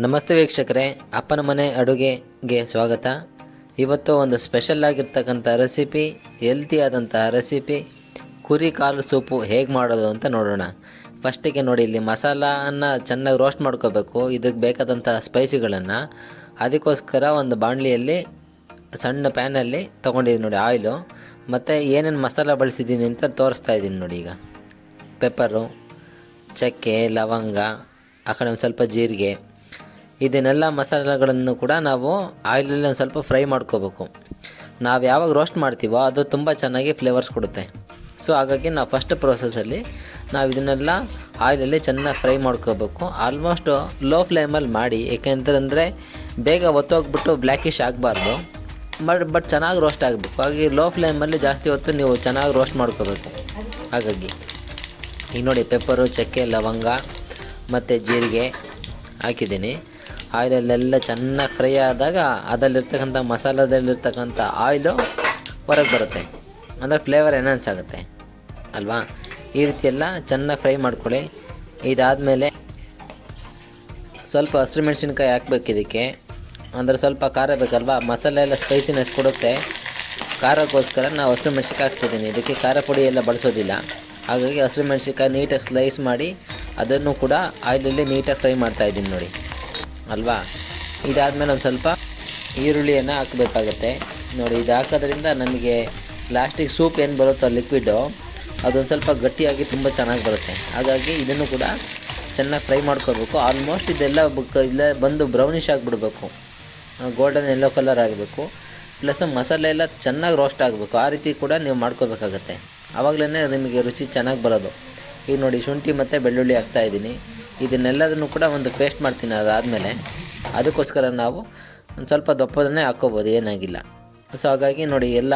ನಮಸ್ತೆ ವೀಕ್ಷಕರೇ, ಅಪ್ಪನ ಮನೆ ಅಡುಗೆಗೆ ಸ್ವಾಗತ. ಇವತ್ತು ಒಂದು ಸ್ಪೆಷಲ್ ಆಗಿರ್ತಕ್ಕಂಥ ರೆಸಿಪಿ, ಹೆಲ್ತಿ ಆದಂತಹ ರೆಸಿಪಿ, ಕುರಿ ಕಾಲು ಸೂಪು ಹೇಗೆ ಮಾಡೋದು ಅಂತ ನೋಡೋಣ. ಫಸ್ಟಿಗೆ ನೋಡಿ, ಇಲ್ಲಿ ಮಸಾಲನ್ನು ಚೆನ್ನಾಗಿ ರೋಸ್ಟ್ ಮಾಡ್ಕೋಬೇಕು. ಇದಕ್ಕೆ ಬೇಕಾದಂಥ ಸ್ಪೈಸಿಗಳನ್ನು ಅದಕ್ಕೋಸ್ಕರ ಒಂದು ಬಾಣಲಿಯಲ್ಲಿ ಸಣ್ಣ ಪ್ಯಾನಲ್ಲಿ ತೊಗೊಂಡಿದ್ದೀನಿ ನೋಡಿ ಆಯಿಲು. ಮತ್ತು ಏನೇನು ಮಸಾಲ ಬಳಸಿದ್ದೀನಿ ಅಂತ ತೋರಿಸ್ತಾ ಇದ್ದೀನಿ ನೋಡಿ. ಈಗ ಪೆಪ್ಪರು, ಚಕ್ಕೆ, ಲವಂಗ, ಆ ಕಡೆ ಒಂದು ಸ್ವಲ್ಪ ಜೀರಿಗೆ, ಇದನ್ನೆಲ್ಲ ಮಸಾಲೆಗಳನ್ನು ಕೂಡ ನಾವು ಆಯಿಲಲ್ಲಿ ಒಂದು ಸ್ವಲ್ಪ ಫ್ರೈ ಮಾಡ್ಕೋಬೇಕು. ನಾವು ಯಾವಾಗ ರೋಸ್ಟ್ ಮಾಡ್ತೀವೋ ಅದು ತುಂಬ ಚೆನ್ನಾಗಿ ಫ್ಲೇವರ್ಸ್ ಕೊಡುತ್ತೆ. ಸೊ ಹಾಗಾಗಿ ನಾವು ಫಸ್ಟ್ ಪ್ರೋಸೆಸ್ಸಲ್ಲಿ ನಾವು ಇದನ್ನೆಲ್ಲ ಆಯಿಲಲ್ಲಿ ಚೆನ್ನಾಗಿ ಫ್ರೈ ಮಾಡ್ಕೋಬೇಕು. ಆಲ್ಮೋಸ್ಟು ಲೋ ಫ್ಲೇಮಲ್ಲಿ ಮಾಡಿ, ಏಕೆಂತಂದರೆ ಬೇಗ ಒತ್ತೋಗ್ಬಿಟ್ಟು ಬ್ಲ್ಯಾಕಿಶ್ ಆಗಬಾರ್ದು, ಬಟ್ ಚೆನ್ನಾಗಿ ರೋಸ್ಟ್ ಆಗಬೇಕು. ಹಾಗಾಗಿ ಲೋ ಫ್ಲೇಮಲ್ಲಿ ಜಾಸ್ತಿ ಹೊತ್ತು ನೀವು ಚೆನ್ನಾಗಿ ರೋಸ್ಟ್ ಮಾಡ್ಕೋಬೇಕು. ಹಾಗಾಗಿ ಈಗ ನೋಡಿ, ಪೆಪ್ಪರು, ಚಕ್ಕೆ, ಲವಂಗ ಮತ್ತು ಜೀರಿಗೆ ಹಾಕಿದ್ದೀನಿ. ಆಯಿಲಲ್ಲೆಲ್ಲ ಚೆನ್ನಾಗಿ ಫ್ರೈ ಆದಾಗ ಅದರಲ್ಲಿರ್ತಕ್ಕಂಥ ಮಸಾಲದಲ್ಲಿರ್ತಕ್ಕಂಥ ಆಯಿಲು ಹೊರಗೆ ಬರುತ್ತೆ, ಅಂದರೆ ಫ್ಲೇವರ್ ಎನ್ಹಾನ್ಸ್ ಆಗುತ್ತೆ ಅಲ್ವಾ. ಈ ರೀತಿ ಎಲ್ಲ ಚೆನ್ನಾಗಿ ಫ್ರೈ ಮಾಡ್ಕೊಳ್ಳಿ. ಇದಾದಮೇಲೆ ಸ್ವಲ್ಪ ಹಸಿರು ಮೆಣಸಿನ್ಕಾಯಿ ಹಾಕ್ಬೇಕು ಇದಕ್ಕೆ, ಅಂದರೆ ಸ್ವಲ್ಪ ಖಾರ ಬೇಕಲ್ವಾ. ಮಸಾಲೆ ಎಲ್ಲ ಸ್ಪೈಸಿನೆಸ್ ಕೊಡುತ್ತೆ. ಖಾರಕ್ಕೋಸ್ಕರ ನಾವು ಹಸಿರು ಮೆಣಸಿನ್ಕಾಯಿ ಹಾಕ್ತಿದ್ದೀನಿ. ಇದಕ್ಕೆ ಖಾರ ಪುಡಿ ಎಲ್ಲ ಬಳಸೋದಿಲ್ಲ. ಹಾಗಾಗಿ ಹಸಿರು ಮೆಣಸಿನ್ಕಾಯಿ ನೀಟಾಗಿ ಸ್ಲೈಸ್ ಮಾಡಿ ಅದನ್ನು ಕೂಡ ಆಯಿಲಲ್ಲಿ ನೀಟಾಗಿ ಫ್ರೈ ಮಾಡ್ತಾಯಿದ್ದೀನಿ ನೋಡಿ ಅಲ್ವಾ. ಇದಾದಮೇಲೆ ಒಂದು ಸ್ವಲ್ಪ ಈರುಳ್ಳಿಯನ್ನು ಹಾಕಬೇಕಾಗತ್ತೆ ನೋಡಿ. ಇದು ಹಾಕೋದ್ರಿಂದ ನಮಗೆ ಲಾಸ್ಟಿಗೆ ಸೂಪ್ ಏನು ಬರುತ್ತೋ ಲಿಕ್ವಿಡ್ಡು, ಅದೊಂದು ಸ್ವಲ್ಪ ಗಟ್ಟಿಯಾಗಿ ತುಂಬ ಚೆನ್ನಾಗಿ ಬರುತ್ತೆ. ಹಾಗಾಗಿ ಇದನ್ನು ಕೂಡ ಚೆನ್ನಾಗಿ ಫ್ರೈ ಮಾಡ್ಕೋಬೇಕು. ಆಲ್ಮೋಸ್ಟ್ ಇದೆಲ್ಲ ಇಲ್ಲೇ ಬಂದು ಬ್ರೌನಿಷ್ ಆಗಿಬಿಡ್ಬೇಕು, ಗೋಲ್ಡನ್ ಯೆಲ್ಲೋ ಕಲರ್ ಆಗಬೇಕು. ಪ್ಲಸ್ ಮಸಾಲೆ ಎಲ್ಲ ಚೆನ್ನಾಗಿ ರೋಸ್ಟ್ ಆಗಬೇಕು. ಆ ರೀತಿ ಕೂಡ ನೀವು ಮಾಡ್ಕೋಬೇಕಾಗತ್ತೆ. ಆವಾಗಲೇ ನಿಮಗೆ ರುಚಿ ಚೆನ್ನಾಗಿ ಬರೋದು. ಈಗ ನೋಡಿ, ಶುಂಠಿ ಮತ್ತು ಬೆಳ್ಳುಳ್ಳಿ ಹಾಕ್ತಾಯಿದ್ದೀನಿ. ಇದನ್ನೆಲ್ಲದನ್ನು ಕೂಡ ಒಂದು ಪೇಸ್ಟ್ ಮಾಡ್ತೀನಿ. ಅದಾದಮೇಲೆ ಅದಕ್ಕೋಸ್ಕರ ನಾವು ಒಂದು ಸ್ವಲ್ಪ ದಪ್ಪದನ್ನೇ ಹಾಕ್ಕೋಬೋದು, ಏನಾಗಿಲ್ಲ. ಸೊ ಹಾಗಾಗಿ ನೋಡಿ, ಎಲ್ಲ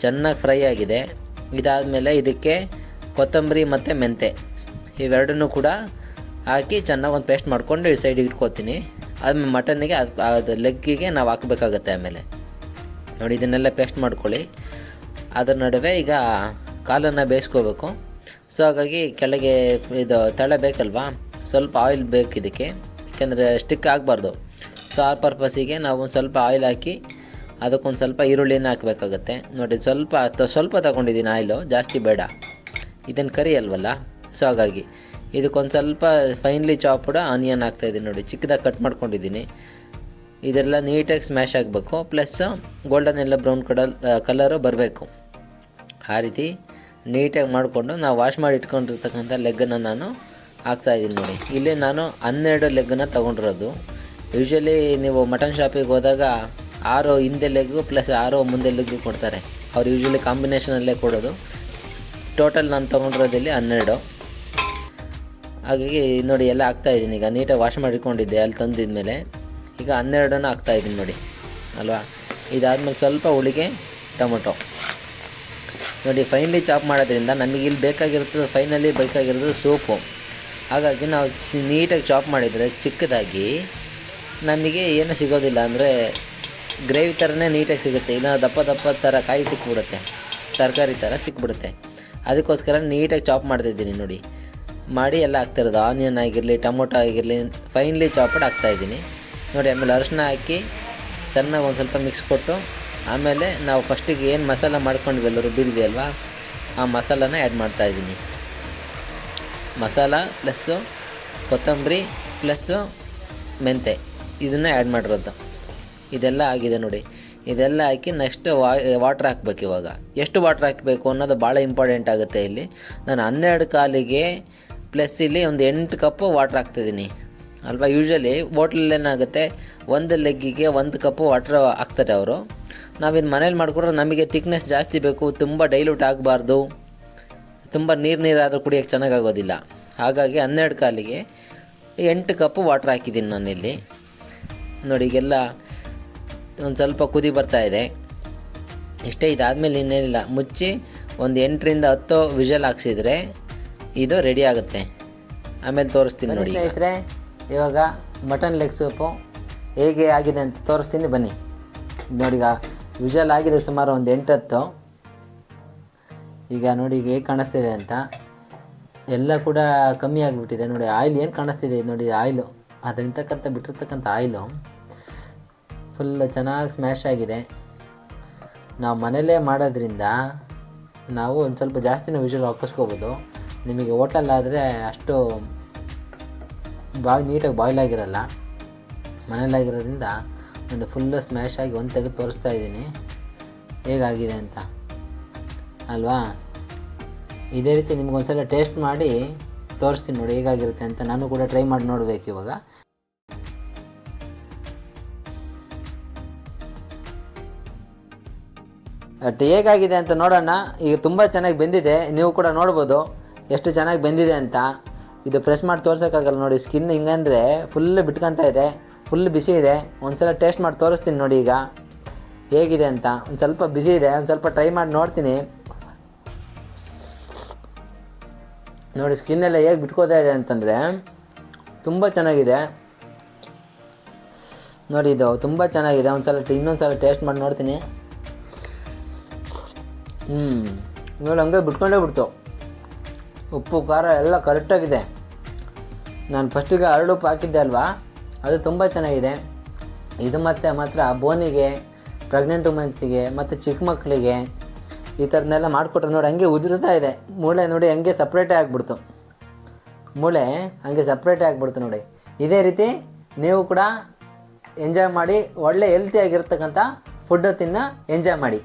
ಚೆನ್ನಾಗಿ ಫ್ರೈ ಆಗಿದೆ. ಇದಾದಮೇಲೆ ಇದಕ್ಕೆ ಕೊತ್ತಂಬರಿ ಮತ್ತು ಮೆಂತೆ ಇವೆರಡನ್ನೂ ಕೂಡ ಹಾಕಿ ಚೆನ್ನಾಗಿ ಒಂದು ಪೇಸ್ಟ್ ಮಾಡ್ಕೊಂಡು ಈ ಸೈಡಿಗೆ ಇಟ್ಕೋತೀನಿ. ಆದ್ಮೇಲೆ ಮಟನ್ನಿಗೆ ಅದು ಲೆಗ್ಗಿಗೆ ನಾವು ಹಾಕಬೇಕಾಗತ್ತೆ. ಆಮೇಲೆ ನೋಡಿ, ಇದನ್ನೆಲ್ಲ ಪೇಸ್ಟ್ ಮಾಡ್ಕೊಳ್ಳಿ. ಅದರ ನಡುವೆ ಈಗ ಕಾಲನ್ನು ಬೇಯಿಸ್ಕೋಬೇಕು. ಸೊ ಹಾಗಾಗಿ ಕೆಳಗೆ ಇದು ತಳ ಬೇಕಲ್ವಾ, ಸ್ವಲ್ಪ ಆಯಿಲ್ ಬೇಕು ಇದಕ್ಕೆ, ಯಾಕೆಂದರೆ ಸ್ಟಿಕ್ ಆಗಬಾರ್ದು. ಸೊ ಆ ಪರ್ಪಸ್ಸಿಗೆ ನಾವು ಒಂದು ಸ್ವಲ್ಪ ಆಯಿಲ್ ಹಾಕಿ ಅದಕ್ಕೊಂದು ಸ್ವಲ್ಪ ಈರುಳ್ಳಿನ ಹಾಕಬೇಕಾಗತ್ತೆ ನೋಡಿ. ಸ್ವಲ್ಪ ತೊಗೊಂಡಿದ್ದೀನಿ ಆಯಿಲು, ಜಾಸ್ತಿ ಬೇಡ, ಇದನ್ನು ಕರಿ ಅಲ್ವಲ್ಲ. ಸೊ ಹಾಗಾಗಿ ಇದಕ್ಕೊಂದು ಸ್ವಲ್ಪ ಫೈನ್ಲಿ ಚಾಪ್ಡ್ ಆನಿಯನ್ ಹಾಕ್ತಾಯಿದ್ದೀನಿ ನೋಡಿ, ಚಿಕ್ಕದಾಗಿ ಕಟ್ ಮಾಡ್ಕೊಂಡಿದ್ದೀನಿ. ಇದೆಲ್ಲ ನೀಟಾಗಿ ಸ್ಮ್ಯಾಶ್ ಆಗಬೇಕು. ಪ್ಲಸ್ ಗೋಲ್ಡನ್ ಎಲ್ಲ ಬ್ರೌನ್ ಕಲರು ಬರಬೇಕು. ಆ ರೀತಿ ನೀಟಾಗಿ ಮಾಡಿಕೊಂಡು ನಾವು ವಾಶ್ ಮಾಡಿ ಇಟ್ಕೊಂಡಿರ್ತಕ್ಕಂಥ ಲೆಗ್ಗನ್ನು ನಾನು ಹಾಕ್ತಾಯಿದ್ದೀನಿ ನೋಡಿ. ಇಲ್ಲಿ ನಾನು 12 ಲೆಗ್ಗನ್ನು ತೊಗೊಂಡಿರೋದು. ಯೂಶ್ವಲಿ ನೀವು ಮಟನ್ ಶಾಪಿಗೆ ಹೋದಾಗ 6 ಹಿಂದೆ ಲೆಗ್ಗು ಪ್ಲಸ್ 6 ಮುಂದೆ ಲೆಗ್ಗು ಕೊಡ್ತಾರೆ. ಅವ್ರು ಯೂಶ್ವಲಿ ಕಾಂಬಿನೇಷನಲ್ಲೇ ಕೊಡೋದು. ಟೋಟಲ್ ನಾನು ತೊಗೊಂಡಿರೋದಲ್ಲಿ 12. ಹಾಗಾಗಿ ನೋಡಿ, ಎಲ್ಲ ಹಾಕ್ತಾಯಿದ್ದೀನಿ. ಈಗ ನೀಟಾಗಿ ವಾಶ್ ಮಾಡಿಕೊಂಡಿದ್ದೆ ಅಲ್ಲಿ ತಂದಿದ್ಮೇಲೆ. ಈಗ 12 ಹಾಕ್ತಾಯಿದ್ದೀನಿ ನೋಡಿ ಅಲ್ವಾ. ಇದಾದಮೇಲೆ ಸ್ವಲ್ಪ ಹುಳಿಗೆ ಟೊಮೊಟೊ ನೋಡಿ, ಫೈನಲಿ ಚಾಪ್ ಮಾಡೋದ್ರಿಂದ ನಮಗೆ ಇಲ್ಲಿ ಫೈನಲಿ ಬೇಕಾಗಿರೋದು ಸೂಪು. ಹಾಗಾಗಿ ನಾವು ನೀಟಾಗಿ ಚಾಪ್ ಮಾಡಿದರೆ ಚಿಕ್ಕದಾಗಿ ನಮಗೆ ಏನೂ ಸಿಗೋದಿಲ್ಲ, ಅಂದರೆ ಗ್ರೇವಿ ಥರನೇ ನೀಟಾಗಿ ಸಿಗುತ್ತೆ. ಇಲ್ಲ ದಪ್ಪ ಥರ ಕಾಯಿ ಸಿಕ್ಬಿಡುತ್ತೆ, ತರಕಾರಿ ಥರ ಸಿಕ್ಬಿಡುತ್ತೆ. ಅದಕ್ಕೋಸ್ಕರ ನೀಟಾಗಿ ಚಾಪ್ ಮಾಡ್ತಾಯಿದ್ದೀನಿ ನೋಡಿ. ಮಾಡಿ ಎಲ್ಲ ಹಾಕ್ತಿರೋದು, ಆನಿಯನ್ ಆಗಿರಲಿ, ಟೊಮೊಟೊ ಆಗಿರಲಿ, ಫೈನ್ಲಿ ಚಾಪಡ್ ಹಾಕ್ತಾಯಿದ್ದೀನಿ ನೋಡಿ. ಆಮೇಲೆ ಅರಿಶಿನ ಹಾಕಿ ಚೆನ್ನಾಗಿ ಒಂದು ಸ್ವಲ್ಪ ಮಿಕ್ಸ್ ಕೊಟ್ಟು, ಆಮೇಲೆ ನಾವು ಫಸ್ಟಿಗೆ ಏನು ಮಸಾಲ ಮಾಡ್ಕೊಂಡ್ವಿ ರುಬ್ಬಿದ್ವಿ ಅಲ್ವಾ, ಆ ಮಸಾಲಾನ ಆ್ಯಡ್ ಮಾಡ್ತಾಯಿದ್ದೀನಿ. ಮಸಾಲ ಪ್ಲಸ್ಸು ಕೊತ್ತಂಬರಿ ಪ್ಲಸ್ಸು ಮೆಂತೆ ಇದನ್ನು ಆ್ಯಡ್ ಮಾಡಿರೋದು. ಇದೆಲ್ಲ ಆಗಿದೆ ನೋಡಿ. ಇದೆಲ್ಲ ಹಾಕಿ ನೆಕ್ಸ್ಟ್ ವಾಟ್ರ್ ಹಾಕ್ಬೇಕು. ಇವಾಗ ಎಷ್ಟು ವಾಟ್ರ್ ಹಾಕಬೇಕು ಅನ್ನೋದು ಭಾಳ ಇಂಪಾರ್ಟೆಂಟ್ ಆಗುತ್ತೆ. ಇಲ್ಲಿ ನಾನು 12 ಕಾಲಿಗೆ ಪ್ಲಸ್ ಇಲ್ಲಿ ಒಂದು 8 ಕಪ್ಪು ವಾಟ್ರ್ ಹಾಕ್ತಿದ್ದೀನಿ ಅಲ್ವಾ. ಯೂಶ್ವಲಿ ಹೋಟ್ಲಲ್ಲಿ ಏನಾಗುತ್ತೆ, 1 ಲೆಗ್ಗಿಗೆ 1 ಕಪ್ಪು ವಾಟ್ರ್ ಹಾಕ್ತಾರೆ ಅವರು. ನಾವಿನ್ನು ಮನೇಲಿ ಮಾಡಿಕೊಂಡ್ರೆ ನಮಗೆ ತಿಕ್ನೆಸ್ ಜಾಸ್ತಿ ಬೇಕು, ತುಂಬ ಡೈಲ್ಯೂಟ್ ಆಗಬಾರ್ದು, ತುಂಬ ನೀರಾದರೂ ಕುಡಿಯೋಕ್ಕೆ ಚೆನ್ನಾಗಾಗೋದಿಲ್ಲ. ಹಾಗಾಗಿ 12 ಕಾಲಿಗೆ 8 ಕಪ್ಪು ವಾಟ್ರ್ ಹಾಕಿದ್ದೀನಿ ನಾನಿಲ್ಲಿ ನೋಡಿ. ಈಗೆಲ್ಲ ಒಂದು ಸ್ವಲ್ಪ ಕುದಿ ಬರ್ತಾಯಿದೆ ಇಷ್ಟೇ. ಇದಾದಮೇಲೆ ಇನ್ನೇನಿಲ್ಲ, ಮುಚ್ಚಿ ಒಂದು 8ರಿಂದ 10 ವಿಷಲ್ ಹಾಕ್ಸಿದ್ರೆ ಇದು ರೆಡಿ ಆಗುತ್ತೆ. ಆಮೇಲೆ ತೋರಿಸ್ತೀನಿ ನೋಡಿ ಸ್ನೇಹಿತರೆ. ಇವಾಗ ಮಟನ್ ಲೆಗ್ ಸೂಪು ಹೇಗೆ ಆಗಿದೆ ಅಂತ ತೋರಿಸ್ತೀನಿ ಬನ್ನಿ ನೋಡಿ. ಈಗ ವಿಷಲ್ ಆಗಿದೆ ಸುಮಾರು ಒಂದು 8-10. ಈಗ ನೋಡಿ ಈಗ ಹೇಗೆ ಕಾಣಿಸ್ತಿದೆ ಅಂತ. ಎಲ್ಲ ಕೂಡ ಕಮ್ಮಿ ಆಗಿಬಿಟ್ಟಿದೆ ನೋಡಿ. ಆಯಿಲ್ ಏನು ಕಾಣಿಸ್ತಿದೆ ನೋಡಿ, ಅದರಿಂತಕ್ಕಂಥ ಬಿಟ್ಟಿರ್ತಕ್ಕಂಥ ಆಯಿಲು ಫುಲ್ ಚೆನ್ನಾಗಿ ಸ್ಮ್ಯಾಶ್ ಆಗಿದೆ. ನಾವು ಮನೇಲೇ ಮಾಡೋದ್ರಿಂದ ನಾವು ಒಂದು ಸ್ವಲ್ಪ ಜಾಸ್ತಿನೇ ವಿಷಲ್ ಹಾಕಿಸ್ಕೋಬೋದು. ನಿಮಗೆ ಹೋಟೆಲ್ಲಾದರೆ ಅಷ್ಟು ನೀಟಾಗಿ ಬಾಯ್ಲ್ ಆಗಿರಲ್ಲ. ಮನೇಲಾಗಿರೋದ್ರಿಂದ ಒಂದು ಫುಲ್ಲು ಸ್ಮ್ಯಾಶ್ ಆಗಿ ಒಂದು ತೆಗೆದು ತೋರಿಸ್ತಾ ಇದ್ದೀನಿ ಹೇಗಾಗಿದೆ ಅಂತ ಅಲ್ವಾ. ಇದೇ ರೀತಿ ನಿಮ್ಗೊಂದ್ಸಲ ಟೇಸ್ಟ್ ಮಾಡಿ ತೋರಿಸ್ತೀನಿ ನೋಡಿ ಹೇಗಾಗಿರುತ್ತೆ ಅಂತ. ನಾನು ಕೂಡ ಟ್ರೈ ಮಾಡಿ ನೋಡಬೇಕು ಇವಾಗ. ಹೇಗಾಗಿದೆ ಅಂತ ನೋಡೋಣ. ಈಗ ತುಂಬ ಚೆನ್ನಾಗಿ ಬೆಂದಿದೆ, ನೀವು ಕೂಡ ನೋಡ್ಬೋದು ಎಷ್ಟು ಚೆನ್ನಾಗಿ ಬೆಂದಿದೆ ಅಂತ. ಇದು ಪ್ರೆಸ್ ಮಾಡಿ ತೋರ್ಸೋಕ್ಕಾಗಲ್ಲ ನೋಡಿ, ಸ್ಕಿನ್ ಹಿಂಗಂದರೆ ಫುಲ್ಲು ಬಿಟ್ಕೊತಾ ಇದೆ, ಫುಲ್ ಬಿಸಿ ಇದೆ. ಒಂದು ಸಲ ಟೇಸ್ಟ್ ಮಾಡಿ ತೋರಿಸ್ತೀನಿ ನೋಡಿ ಈಗ ಹೇಗಿದೆ ಅಂತ. ಒಂದು ಸ್ವಲ್ಪ ಬಿಸಿ ಇದೆ, ಒಂದು ಸ್ವಲ್ಪ ಟ್ರೈ ಮಾಡಿ ನೋಡ್ತೀನಿ ನೋಡಿ. ಸ್ಕಿನ್ನೆಲ್ಲ ಹೇಗೆ ಬಿಟ್ಕೋತಾ ಇದೆ ಅಂತಂದರೆ ತುಂಬ ಚೆನ್ನಾಗಿದೆ ನೋಡಿ. ಇದು ತುಂಬ ಚೆನ್ನಾಗಿದೆ. ಇನ್ನೊಂದು ಸಲ ಟೇಸ್ಟ್ ಮಾಡಿ ನೋಡ್ತೀನಿ. ನೋಡಿ ಹಂಗೆ ಬಿಟ್ಕೊಂಡೇ ಬಿಡ್ತು. ಉಪ್ಪು ಖಾರ ಎಲ್ಲ ಕರೆಕ್ಟಾಗಿದೆ. ನಾನು ಫಸ್ಟಿಗೆ ಹರಳುಪ್ಪು ಹಾಕಿದ್ದೆ ಅಲ್ವಾ, ಅದು ತುಂಬ ಚೆನ್ನಾಗಿದೆ. ಇದು ಮಾತ್ರ ಬೋನಿಗೆ, ಪ್ರೆಗ್ನೆಂಟ್ ವುಮೆನ್ಸಿಗೆ ಮತ್ತು ಚಿಕ್ಕ ಮಕ್ಕಳಿಗೆ ಈ ಥರನ್ನೆಲ್ಲ ಮಾಡಿಕೊಟ್ರೆ ನೋಡಿ ಹಂಗೆ ಉದುರ್ತಾ ಇದೆ. ಮೂಳೆ ನೋಡಿ ಹಂಗೆ ಸಪ್ರೇಟೇ ಆಗಿಬಿಡ್ತು. ಮೂಳೆ ಹಂಗೆ ಸಪ್ರೇಟೇ ಆಗಿಬಿಡ್ತು ನೋಡಿ. ಇದೇ ರೀತಿ ನೀವು ಕೂಡ ಎಂಜಾಯ್ ಮಾಡಿ, ಒಳ್ಳೆ ಹೆಲ್ತಿಯಾಗಿರ್ತಕ್ಕಂಥ ಫುಡ್ಡು ಎಂಜಾಯ್ ಮಾಡಿ.